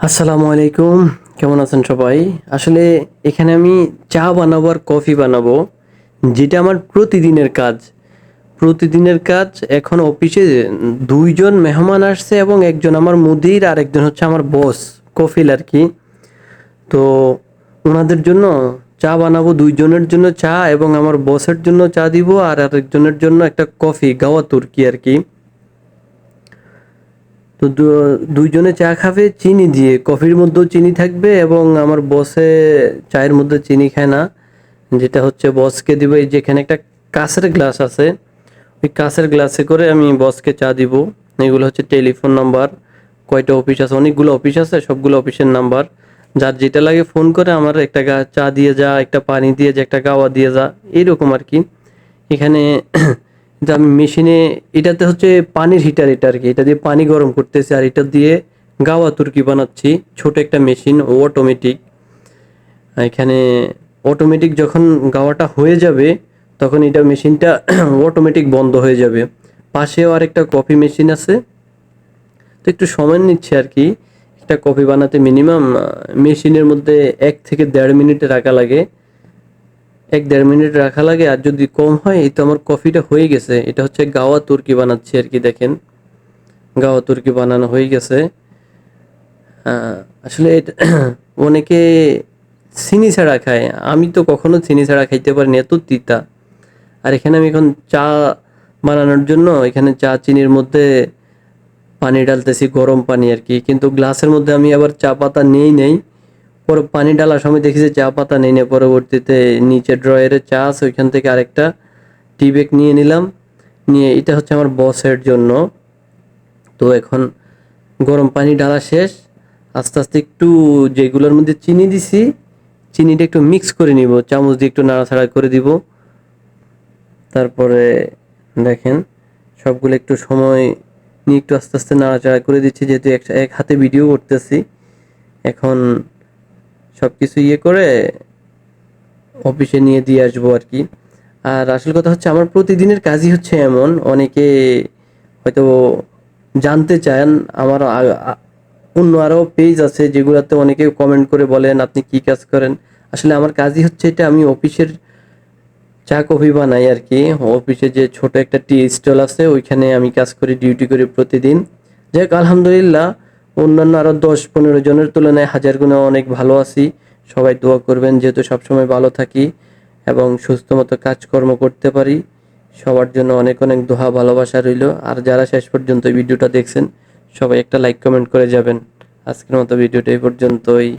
আসসালামু আলাইকুম। কেমন আছেন সবাই? আসলে এখানে আমি চা বানাবো আর কফি বানাবো, যেটা আমার প্রতিদিনের কাজ। প্রতিদিনের কাজ। এখন অফিসে ২ জন মেহমান আসছে এবং একজন আমার মুদির আর একজন হচ্ছে আমার বস, কফিল আরকি। তো উনাদের জন্য চা বানাবো, ২ জনের জন্য চা এবং আমার বসের জন্য চা দিব আর আরেকজনের জন্য একটা কফি, গাওয়া তুর্কি আরকি। তো ২ জনে চা খাবে চিনি দিয়ে। কফির মধ্যেও চিনি থাকবে এবং আমার বসে চায়ের মধ্যে চিনি খায় না। যেটা হচ্ছে বসকে দিব, এই যে এখানে একটা কাঁচের গ্লাস আছে। ওই কাঁচের গ্লাসে করে আমি বসকে চা দিব। এগুলো হচ্ছে টেলিফোন নাম্বার। কয়টা অফিস আছে, অনেকগুলো অফিস আছে, সবগুলো অফিসের নাম্বার। যার যেটা লাগে ফোন করে আমার একটা চা দিয়ে যা, একটা পানি দিয়ে যা, একটা গাওয়া দিয়ে যা, এইরকম আরকি। এখানে যে আমি মেশিনে, এটাতে হচ্ছে পানির হিটার, এটা আরকি। এটা দিয়ে পানি গরম করতেছি আর এটা দিয়ে গাওয়া তুর্কি বানাচ্ছি। ছোট একটা মেশিন, অটোমেটিক। এখানে অটোমেটিক যখন গাওয়াটা হয়ে যাবে তখন এটা মেশিনটা অটোমেটিক বন্ধ হয়ে যাবে। পাশেও আরেকটা কফি মেশিন আছে। তো একটু সময় নিচ্ছে আরকি। একটা কফি বানাতে মিনিমাম মেশিনের মধ্যে ১ থেকে ১.৫ মিনিট রাখা লাগে। ১-১.৫ মিনিট রাখা লাগে, আর যদি কম হয় এই তো আমার কফিটা হয়ে গেছে। এটা হচ্ছে গাওয়া তুর্কি বানাচ্ছি আরকি, দেখেন। গাওয়া তুর্কি বানানো হয়ে গেছে। আ আসলে অনেকে চিনি ছাড়া খায়। আমি তো কখনো চিনি ছাড়া খাইতে পারি না, এত তিতা। আর এখানে আমি এখন চা বানানোর জন্য এখানে চা চিনির মধ্যে পানি ঢালতেছি, গরম পানি আরকি। কিন্তু গ্লাসের মধ্যে আমি আবার চা পাতা নেই নাই। পরে পানি ঢালার সময় দেখি যে চা পাতা নেই নাই। পরবর্তীতে নিচে ড্রয়ারে চা আছে, ওইখান থেকে আরেকটা টি ব্যাগ নিয়ে নিলাম। নিয়ে এটা হচ্ছে আমার বসের জন্য। তো এখন গরম পানি ঢালা শেষ। আস্তে, আস্তে একটু যেগুলোর মধ্যে চিনি দিছি, চিনিটা একটু মিক্স করে নিব। চামচ দিয়ে একটু নাড়াচাড়া করে দিব। তারপরে দেখেন সবগুলো একটু সময় নিয়ে একটু আস্তে, আস্তে নাড়াচাড়া করে দিচ্ছি, যেহেতু এক হাতে ভিডিও করতেছি। এখন সবকিছু ইয়ে করে অফিসে নিয়ে দিয়ে আসবো আরকি। আর আসল কথা হচ্ছে আমার প্রতিদিনের কাজই হচ্ছে এমন। অনেকে হয়তো জানতে চান, আমার অন্য আরো পেজ আছে যেগুলাতে অনেকে কমেন্ট করে বলেন আপনি কি কাজ করেন? আসলে আমার কাজই হচ্ছে এটা, আমি অফিসের চা কফি বানাই আরকি। অফিসে যে ছোট একটা টি স্টল আছে ওইখানে আমি কাজ করি, ডিউটি করি প্রতিদিন। যাই হোক আলহামদুলিল্লাহ, অন্যান্য আরো ১০-১৫ জনের তুলনায় হাজার গুণে অনেক ভালো আছি। সবাই দোয়া করবেন যেহেতু সবসময় ভালো থাকি এবং সুস্থ মতো কাজকর্ম করতে পারি। সবার জন্য অনেক, অনেক দোয়া ভালোবাসা রইলো। আর যারা শেষ পর্যন্ত এই ভিডিওটা দেখছেন সবাই একটা লাইক কমেন্ট করে যাবেন। আজকের মতো ভিডিওটা এই পর্যন্তই।